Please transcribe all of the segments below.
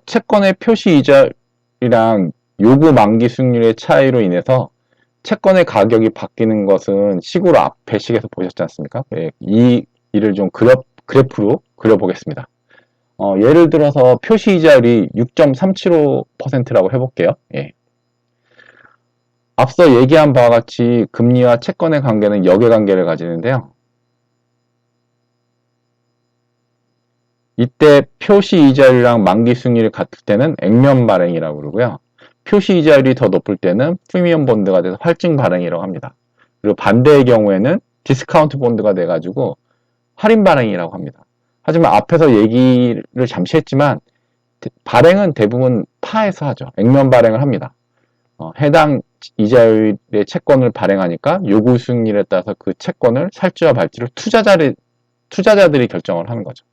채권의 표시 이자율이랑 요구 만기 수익률의 차이로 인해서 채권의 가격이 바뀌는 것은 시구로 앞에 식에서 보셨지 않습니까? 예, 이 일을 좀 그래프로 그려보겠습니다. 예를 들어서 표시 이자율이 6.375%라고 해볼게요. 예. 앞서 얘기한 바와 같이 금리와 채권의 관계는 역의 관계를 가지는데요. 이때 표시 이자율이랑 만기 수익률이 같을 때는 액면 발행이라고 그러고요. 표시 이자율이 더 높을 때는 프리미엄 본드가 돼서 활증 발행이라고 합니다. 그리고 반대의 경우에는 디스카운트 본드가 돼가지고 할인 발행이라고 합니다. 하지만 앞에서 얘기를 잠시 했지만 발행은 대부분 파에서 하죠. 액면 발행을 합니다. 해당 이자율의 채권을 발행하니까 요구 수익률에 따라서 그 채권을 살지와 말지를 투자자들이 결정을 하는 거죠.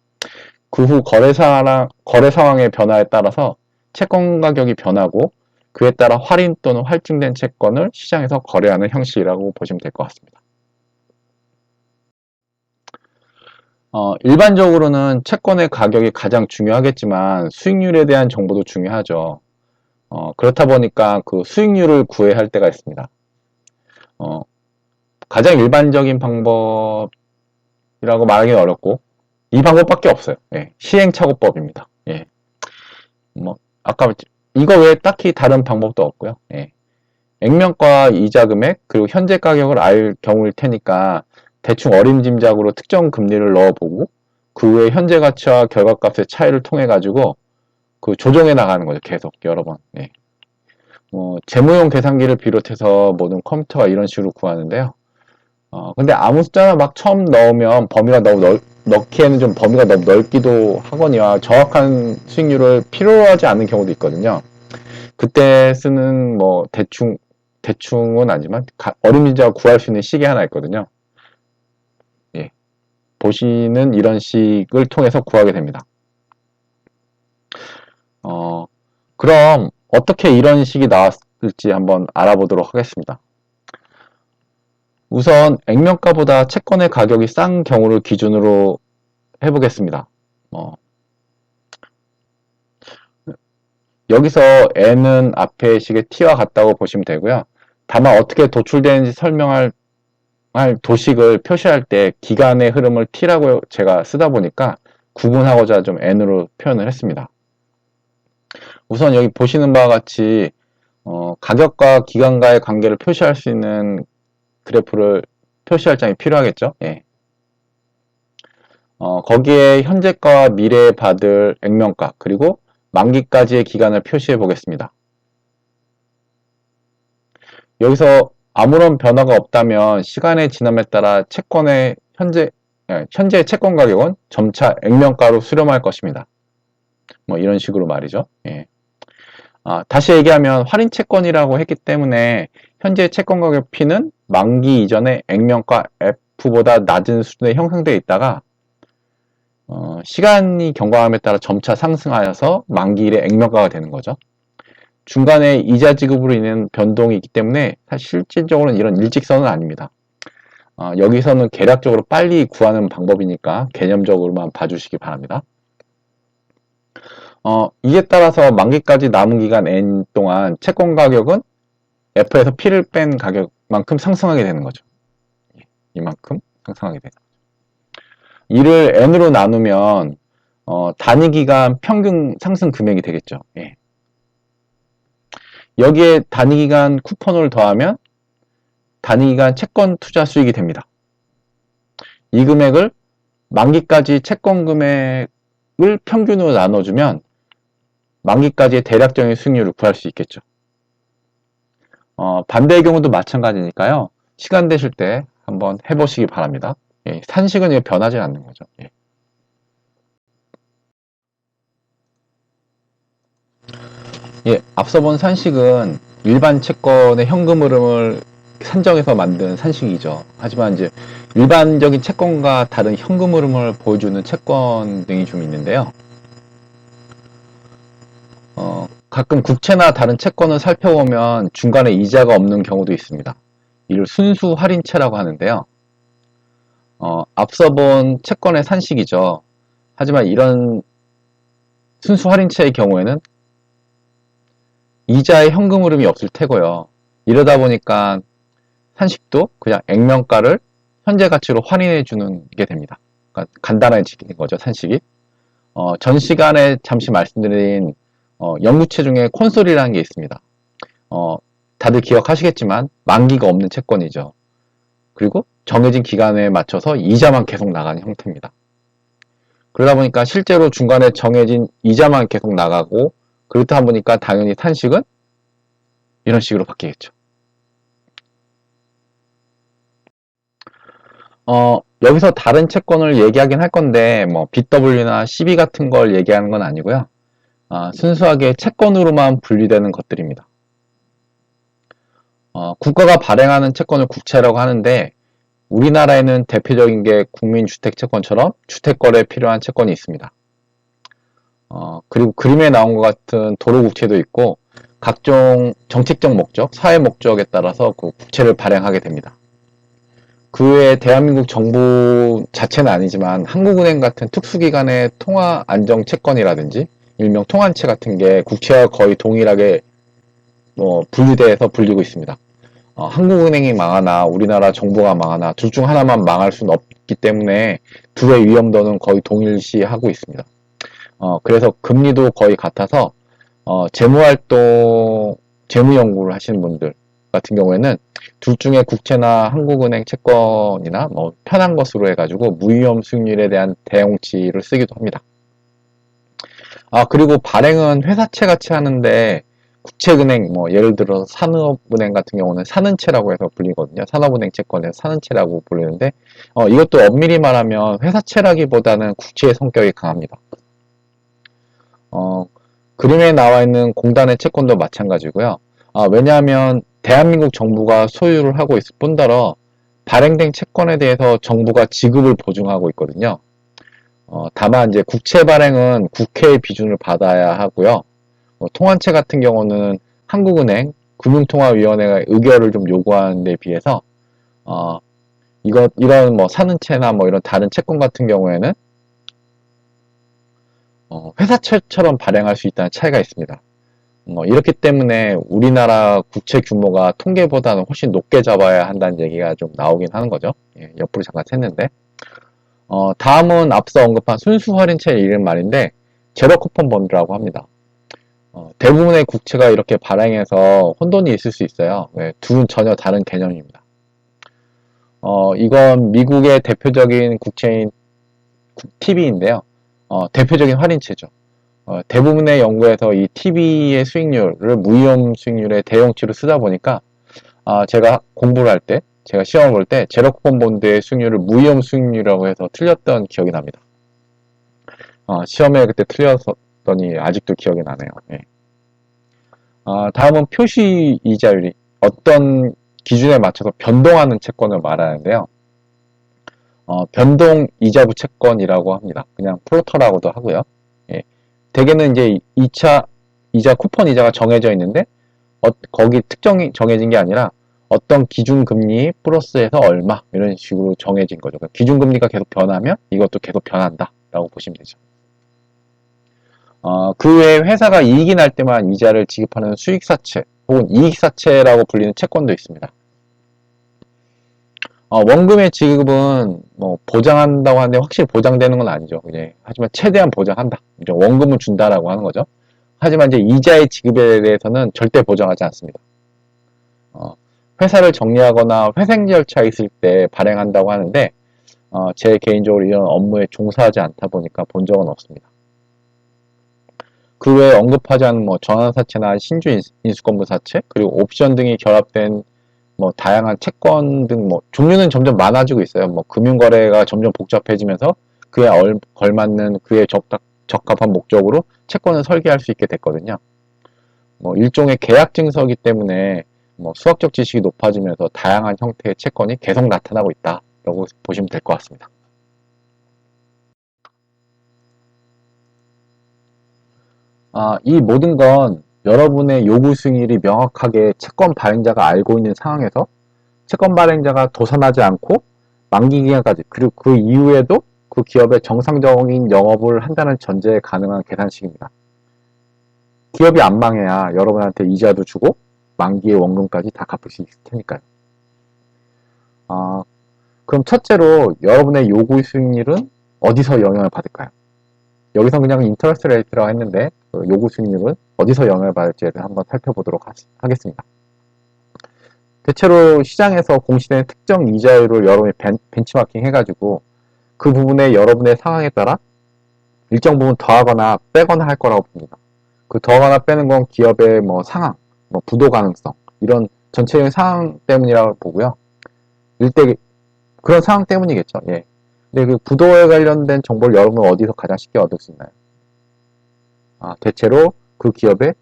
그 후 거래 상황의 변화에 따라서 채권 가격이 변하고 그에 따라 할인 또는 할증된 채권을 시장에서 거래하는 형식이라고 보시면 될 것 같습니다. 일반적으로는 채권의 가격이 가장 중요하겠지만 수익률에 대한 정보도 중요하죠. 그렇다 보니까 그 수익률을 구해야 할 때가 있습니다. 어, 가장 일반적인 방법이라고 말하기는 어렵고 이 방법밖에 없어요. 예, 시행착오법입니다. 예, 아까 이거 외에 딱히 다른 방법도 없고요. 예, 액면가 이자 금액 그리고 현재 가격을 알 경우일 테니까 대충 어림짐작으로 특정 금리를 넣어보고 그 후에 현재 가치와 결과값의 차이를 통해 가지고 그 조정해 나가는 거죠. 계속 여러 번. 예. 재무용 계산기를 비롯해서 모든 컴퓨터가 이런 식으로 구하는데요. 근데 아무 숫자나 막 처음 넣으면 범위가 넣기에는 좀 범위가 너무 넓기도 하거니와 정확한 수익률을 필요로 하지 않는 경우도 있거든요. 그때 쓰는 뭐 대충은 아니지만 어림짐작 구할 수 있는 식이 하나 있거든요. 예. 보시는 이런 식을 통해서 구하게 됩니다. 그럼 어떻게 이런 식이 나왔을지 한번 알아보도록 하겠습니다. 우선 액면가보다 채권의 가격이 싼 경우를 기준으로 해보겠습니다. 여기서 n은 앞에 식의 t와 같다고 보시면 되고요. 다만 어떻게 도출되는지 설명할 도식을 표시할 때 기간의 흐름을 t라고 제가 쓰다 보니까 구분하고자 좀 n으로 표현을 했습니다. 우선 여기 보시는 바와 같이 가격과 기간과의 관계를 표시할 수 있는 그래프를 표시할 장이 필요하겠죠. 예. 거기에 현재가와 미래에 받을 액면가 그리고 만기까지의 기간을 표시해 보겠습니다. 여기서 아무런 변화가 없다면 시간의 지남에 따라 채권의 현재의 채권 가격은 점차 액면가로 수렴할 것입니다. 뭐 이런 식으로 말이죠. 예. 다시 얘기하면 할인 채권이라고 했기 때문에 현재 채권 가격 P는 만기 이전의 액면가 F보다 낮은 수준에 형성되어 있다가 시간이 경과함에 따라 점차 상승하여서 만기일의 액면가가 되는 거죠. 중간에 이자 지급으로 인한 변동이 있기 때문에 사실 실질적으로는 이런 일직선은 아닙니다. 여기서는 계략적으로 빨리 구하는 방법이니까 개념적으로만 봐주시기 바랍니다. 이에 따라서 만기까지 남은 기간 N 동안 채권 가격은 F에서 P를 뺀 가격만큼 상승하게 되는 거죠. 이만큼 상승하게 되는 거죠. 이를 N으로 나누면 단위 기간 평균 상승 금액이 되겠죠. 예. 여기에 단위 기간 쿠폰을 더하면 단위 기간 채권 투자 수익이 됩니다. 이 금액을 만기까지 채권 금액을 평균으로 나눠주면 만기까지의 대략적인 수익률을 구할 수 있겠죠. 반대의 경우도 마찬가지니까요. 시간 되실 때 한번 해보시기 바랍니다. 예, 산식은 변하지 않는 거죠. 예. 예, 앞서 본 산식은 일반 채권의 현금 흐름을 산정해서 만든 산식이죠. 하지만 이제 일반적인 채권과 다른 현금 흐름을 보여주는 채권 등이 좀 있는데요. 가끔 국채나 다른 채권을 살펴보면 중간에 이자가 없는 경우도 있습니다. 이를 순수 할인채라고 하는데요. 앞서 본 채권의 산식이죠. 하지만 이런 순수 할인채의 경우에는 이자의 현금 흐름이 없을 테고요. 이러다 보니까 산식도 그냥 액면가를 현재 가치로 환인해 주는 게 됩니다. 그러니까 간단해지는 거죠, 산식이. 전 시간에 잠시 말씀드린 연구체 중에 콘솔이라는 게 있습니다. 다들 기억하시겠지만 만기가 없는 채권이죠. 그리고 정해진 기간에 맞춰서 이자만 계속 나가는 형태입니다. 그러다 보니까 실제로 중간에 정해진 이자만 계속 나가고 그렇다 보니까 당연히 산식은 이런 식으로 바뀌겠죠. 여기서 다른 채권을 얘기하긴 할 건데 뭐 BW나 CB 같은 걸 얘기하는 건 아니고요. 순수하게 채권으로만 분류되는 것들입니다. 국가가 발행하는 채권을 국채라고 하는데 우리나라에는 대표적인 게 국민주택채권처럼 주택거래에 필요한 채권이 있습니다. 그리고 그림에 나온 것 같은 도로국채도 있고 각종 정책적 목적, 사회 목적에 따라서 그 국채를 발행하게 됩니다. 그 외에 대한민국 정부 자체는 아니지만 한국은행 같은 특수기관의 통화안정채권이라든지 일명 통안채 같은 게 국채와 거의 동일하게 분류돼서 불리고 있습니다. 한국은행이 망하나 우리나라 정부가 망하나 둘 중 하나만 망할 수는 없기 때문에 둘의 위험도는 거의 동일시하고 있습니다. 그래서 금리도 거의 같아서 재무활동, 재무연구를 하시는 분들 같은 경우에는 둘 중에 국채나 한국은행 채권이나 뭐 편한 것으로 해가지고 무위험 수익률에 대한 대용치를 쓰기도 합니다. 그리고 발행은 회사채 같이 하는데 국채은행, 뭐 예를 들어서 산업은행 같은 경우는 사는채라고 해서 불리거든요. 산업은행 채권에서 사는채라고 불리는데 이것도 엄밀히 말하면 회사채라기보다는 국채의 성격이 강합니다. 그림에 나와 있는 공단의 채권도 마찬가지고요. 왜냐하면 대한민국 정부가 소유를 하고 있을 뿐더러 발행된 채권에 대해서 정부가 지급을 보증하고 있거든요. 다만 이제 국채 발행은 국회의 비준을 받아야 하고요. 통환채 같은 경우는 한국은행 금융통화위원회가 의결을 좀 요구하는 데 비해서 이런 뭐 사는채나 뭐 이런 다른 채권 같은 경우에는 회사채처럼 발행할 수 있다는 차이가 있습니다. 이렇기 때문에 우리나라 국채 규모가 통계보다는 훨씬 높게 잡아야 한다는 얘기가 좀 나오긴 하는 거죠. 예, 옆으로 잠깐 샜는데. 다음은 앞서 언급한 순수 할인채의 이름 말인데 제로 쿠폰 본드라고 합니다. 대부분의 국채가 이렇게 발행해서 혼돈이 있을 수 있어요. 네, 둘은 전혀 다른 개념입니다. 이건 미국의 대표적인 국채인 TB인데요. 대표적인 할인채죠. 대부분의 연구에서 이 TB의 수익률을 무위험 수익률의 대용치로 쓰다 보니까 제가 공부를 할 때, 제가 시험을 볼 때 제로 쿠폰 본드의 수익률을 무위험 수익률이라고 해서 틀렸던 기억이 납니다. 시험에 그때 틀렸더니 아직도 기억이 나네요. 예. 다음은 표시 이자율이 어떤 기준에 맞춰서 변동하는 채권을 말하는데요. 변동 이자부 채권이라고 합니다. 그냥 플로터라고도 하고요. 예. 대개는 이제 2차 이자 쿠폰 이자가 정해져 있는데 거기 특정이 정해진 게 아니라 어떤 기준금리 플러스해서 얼마 이런 식으로 정해진 거죠. 그러니까 기준금리가 계속 변하면 이것도 계속 변한다 라고 보시면 되죠. 그 외에 회사가 이익이 날 때만 이자를 지급하는 수익사채 혹은 이익사채라고 불리는 채권도 있습니다. 원금의 지급은 뭐 보장한다고 하는데 확실히 보장되는 건 아니죠. 이제 하지만 최대한 보장한다. 이제 원금을 준다라고 하는 거죠. 하지만 이제 이자의 지급에 대해서는 절대 보장하지 않습니다. 회사를 정리하거나 회생 절차에 있을 때 발행한다고 하는데 제 개인적으로 이런 업무에 종사하지 않다 보니까 본 적은 없습니다. 그 외에 언급하지 않은 뭐 전환사채나 신주 인수권부 사채 그리고 옵션 등이 결합된 뭐 다양한 채권 등 뭐 종류는 점점 많아지고 있어요. 뭐 금융거래가 점점 복잡해지면서 그에 걸맞는 그에 적합한 목적으로 채권을 설계할 수 있게 됐거든요. 뭐 일종의 계약 증서이기 때문에 뭐 수학적 지식이 높아지면서 다양한 형태의 채권이 계속 나타나고 있다라고 보시면 될 것 같습니다. 이 모든 건 여러분의 요구 수익률이 명확하게 채권 발행자가 알고 있는 상황에서 채권 발행자가 도산하지 않고 만기 기간까지 그리고 그 이후에도 그 기업의 정상적인 영업을 한다는 전제에 가능한 계산식입니다. 기업이 안 망해야 여러분한테 이자도 주고 만기의 원금까지 다 갚을 수 있을 테니까요. 그럼 첫째로 여러분의 요구 수익률은 어디서 영향을 받을까요? 여기서 그냥 인터레스트 레이트라고 했는데 요구 수익률은 어디서 영향을 받을지에 대해 한번 살펴보도록 하겠습니다. 대체로 시장에서 공시되는 특정 이자율을 여러분이 벤치마킹 해가지고 그 부분에 여러분의 상황에 따라 일정 부분 더하거나 빼거나 할 거라고 봅니다. 그 더하거나 빼는 건 기업의 뭐 상황, 뭐 부도 가능성 이런 전체적인 상황 때문이라고 보고요. 그런 상황 때문이겠죠. 예. 근데 그 부도에 관련된 정보를 여러분은 어디서 가장 쉽게 얻을 수 있나요? 대체로 그 기업의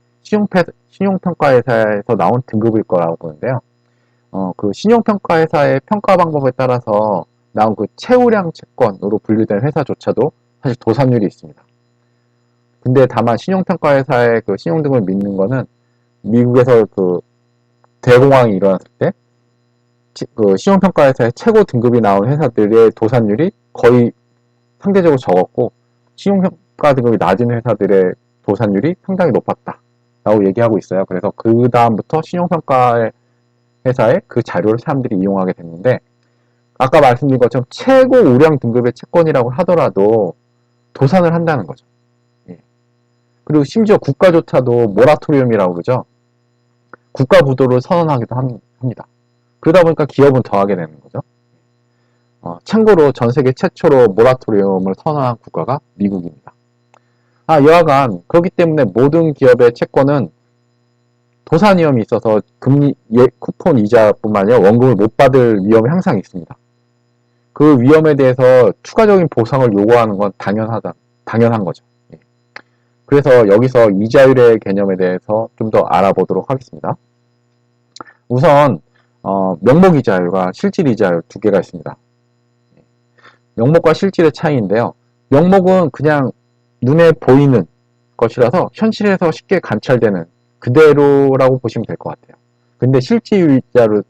신용평가회사에서 나온 등급일 거라고 보는데요. 그 신용평가회사의 평가 방법에 따라서 나온 그 최우량 채권으로 분류된 회사조차도 사실 도산율이 있습니다. 근데 다만 신용평가회사의 그 신용등급을 믿는 거는 미국에서 그 대공황이 일어났을 때 그 신용평가회사의 최고 등급이 나온 회사들의 도산율이 거의 상대적으로 적었고 신용평가 등급이 낮은 회사들의 도산율이 상당히 높았다 라고 얘기하고 있어요. 그래서 그 다음부터 신용평가 회사의 그 자료를 사람들이 이용하게 됐는데 아까 말씀드린 것처럼 최고 우량 등급의 채권이라고 하더라도 도산을 한다는 거죠. 예. 그리고 심지어 국가조차도 모라토리움이라고 그러죠. 국가 부도를 선언하기도 합니다. 그러다 보니까 기업은 더하게 되는 거죠. 참고로 전 세계 최초로 모라토리움을 선언한 국가가 미국입니다. 여하간 그렇기 때문에 모든 기업의 채권은 도산 위험이 있어서 금리, 쿠폰 이자뿐만 아니라 원금을 못 받을 위험이 항상 있습니다. 그 위험에 대해서 추가적인 보상을 요구하는 건 당연한 거죠. 그래서 여기서 이자율의 개념에 대해서 좀 더 알아보도록 하겠습니다. 우선 명목이자율과 실질이자율 두 개가 있습니다. 명목과 실질의 차이인데요. 명목은 그냥 눈에 보이는 것이라서 현실에서 쉽게 관찰되는 그대로라고 보시면 될 것 같아요. 근데 실질이자율은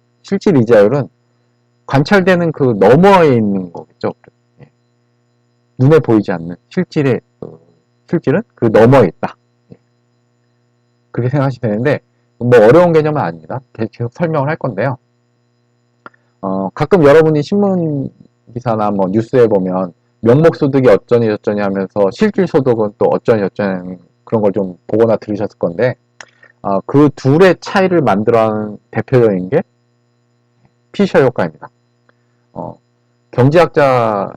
관찰되는 그 너머에 있는 거겠죠. 눈에 보이지 않는 실질은 그 너머에 있다. 그렇게 생각하시면 되는데 뭐 어려운 개념은 아닙니다. 계속 설명을 할 건데요. 가끔 여러분이 신문 기사나 뭐 뉴스에 보면 명목소득이 어쩌니 저쩌니 하면서 실질소득은 또 어쩌니 저쩌니 그런 걸 좀 보거나 들으셨을 건데 그 둘의 차이를 만들어하는 대표적인 게 피셔 효과입니다. 경제학자이신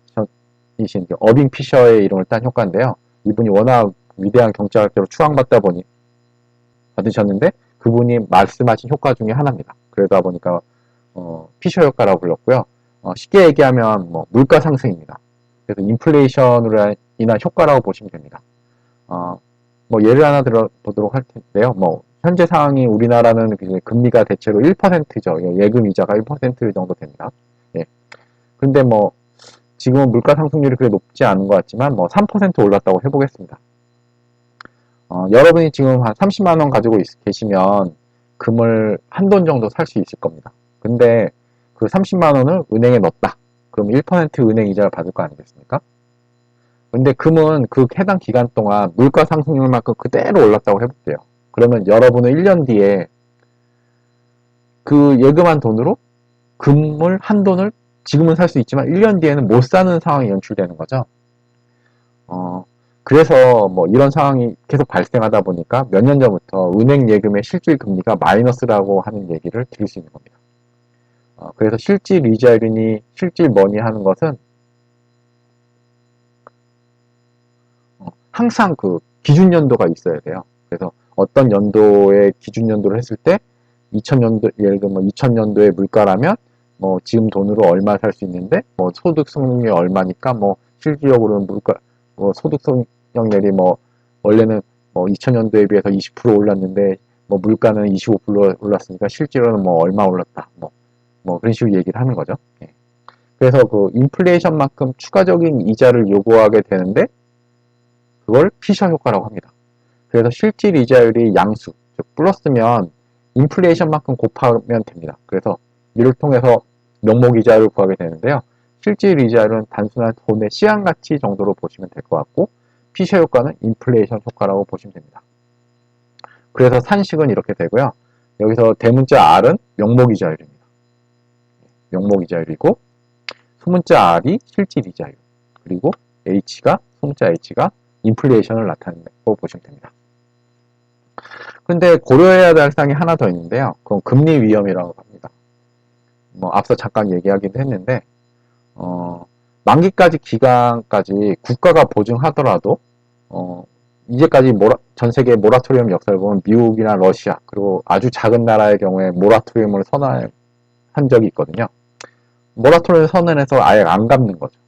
어빙 피셔의 이름을 딴 효과인데요. 이분이 워낙 위대한 경제학자로 받으셨는데 그분이 말씀하신 효과 중에 하나입니다. 그러다 보니까 피셔 효과라고 불렀고요. 쉽게 얘기하면 뭐 물가 상승입니다. 그래서 인플레이션으로 인한 효과라고 보시면 됩니다. 뭐 예를 하나 들어보도록 할 텐데요. 뭐 현재 상황이 우리나라는 금리가 대체로 1%죠. 예금 이자가 1% 정도 됩니다. 예. 근데 뭐 지금은 물가 상승률이 그렇게 높지 않은 것 같지만 뭐 3% 올랐다고 해보겠습니다. 여러분이 지금 한 30만 원 가지고 계시면 금을 한돈 정도 살 수 있을 겁니다. 근데 그 30만 원을 은행에 넣었다. 그럼 1% 은행 이자를 받을 거 아니겠습니까? 근데 금은 그 해당 기간 동안 물가 상승률만큼 그대로 올랐다고 해볼게요. 그러면 여러분은 1년 뒤에 그 예금한 돈으로 금을 한돈을 지금은 살 수 있지만 1년 뒤에는 못 사는 상황이 연출되는 거죠. 그래서 뭐 이런 상황이 계속 발생하다 보니까 몇 년 전부터 은행 예금의 실질 금리가 마이너스라고 하는 얘기를 들을 수 있는 겁니다. 그래서 실질 이자율이니 실질 머니 하는 것은 항상 그 기준 연도가 있어야 돼요. 그래서 어떤 연도에 기준 연도를 했을 때 2000년도 예를 들면 2000년도의 물가라면 뭐 지금 돈으로 얼마 살 수 있는데 뭐 소득 성장률이 얼마니까 뭐 실질적으로는 물가 뭐 소득 성장률이 뭐 원래는 뭐 2000년도에 비해서 20% 올랐는데 뭐 물가는 25% 올랐으니까 실제로는 뭐 얼마 올랐다 뭐 그런 식으로 얘기를 하는 거죠. 그래서 그 인플레이션만큼 추가적인 이자를 요구하게 되는데 그걸 피셔 효과라고 합니다. 그래서 실질 이자율이 양수, 즉 플러스면 인플레이션만큼 곱하면 됩니다. 그래서 이를 통해서 명목 이자율을 구하게 되는데요. 실질 이자율은 단순한 돈의 시간 가치 정도로 보시면 될 것 같고, 피셔 효과는 인플레이션 효과라고 보시면 됩니다. 그래서 산식은 이렇게 되고요. 여기서 대문자 R은 명목이자율입니다. 명목이자율이고, 소문자 R이 실질 이자율, 그리고 H가, 소문자 H가 인플레이션을 나타낸다고 보시면 됩니다. 근데 고려해야 될 사항이 하나 더 있는데요. 그건 금리 위험이라고 합니다. 앞서 잠깐 얘기하기도 했는데, 만기까지 기간까지 국가가 보증하더라도, 이제까지 전 세계 모라토리엄 역사를 보면 미국이나 러시아, 그리고 아주 작은 나라의 경우에 모라토리엄을 선언한 적이 있거든요. 모라토리엄 선언해서 아예 안 갚는 거죠.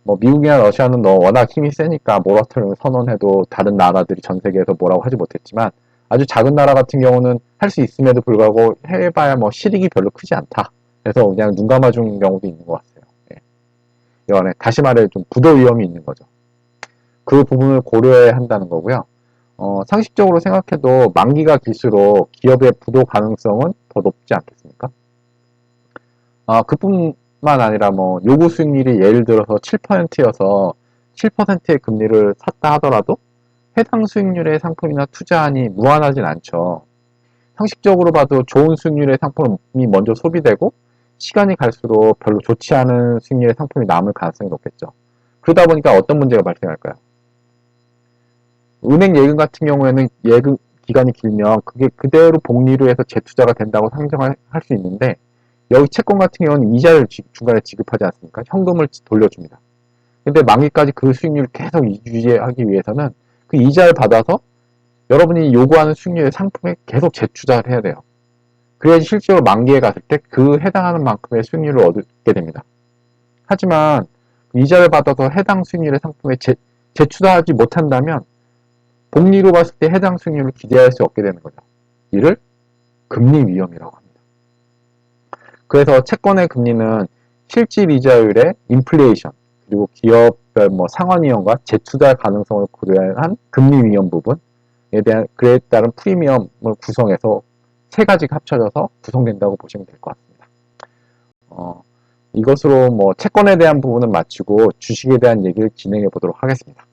미국이나 러시아는 워낙 힘이 세니까 모라토리엄을 선언해도 다른 나라들이 전 세계에서 뭐라고 하지 못했지만, 아주 작은 나라 같은 경우는 할 수 있음에도 불구하고 해봐야 실익이 별로 크지 않다. 그래서 그냥 눈 감아준 경우도 있는 것 같아요. 이번에 다시 말해 좀 부도 위험이 있는 거죠. 그 부분을 고려해야 한다는 거고요. 상식적으로 생각해도 만기가 길수록 기업의 부도 가능성은 더 높지 않겠습니까? 그뿐만 아니라 요구 수익률이 예를 들어서 7%여서 7%의 금리를 샀다 하더라도 해당 수익률의 상품이나 투자안이 무한하진 않죠. 상식적으로 봐도 좋은 수익률의 상품이 먼저 소비되고 시간이 갈수록 별로 좋지 않은 수익률의 상품이 남을 가능성이 높겠죠. 그러다 보니까 어떤 문제가 발생할까요? 은행 예금 같은 경우에는 예금 기간이 길면 그게 그대로 복리로 해서 재투자가 된다고 상정할 수 있는데, 여기 채권 같은 경우는 이자를 중간에 지급하지 않습니까? 현금을 돌려줍니다. 근데 만기까지 그 수익률을 계속 유지하기 위해서는 그 이자를 받아서 여러분이 요구하는 수익률의 상품에 계속 재투자를 해야 돼요. 그래야지 실제로 만기에 갔을 때 그 해당하는 만큼의 수익률을 얻게 됩니다. 하지만 이자를 받아서 해당 수익률의 상품에 재투자하지 못한다면 복리로 봤을 때 해당 수익률을 기대할 수 없게 되는 거죠. 이를 금리 위험이라고 합니다. 그래서 채권의 금리는 실질 이자율의 인플레이션, 그리고 기업별 상환위험과 재투자 가능성을 고려한 금리 위험 부분에 대한 그에 따른 프리미엄을 구성해서 세 가지가 합쳐져서 구성된다고 보시면 될 것 같습니다. 이것으로 채권에 대한 부분은 마치고 주식에 대한 얘기를 진행해 보도록 하겠습니다.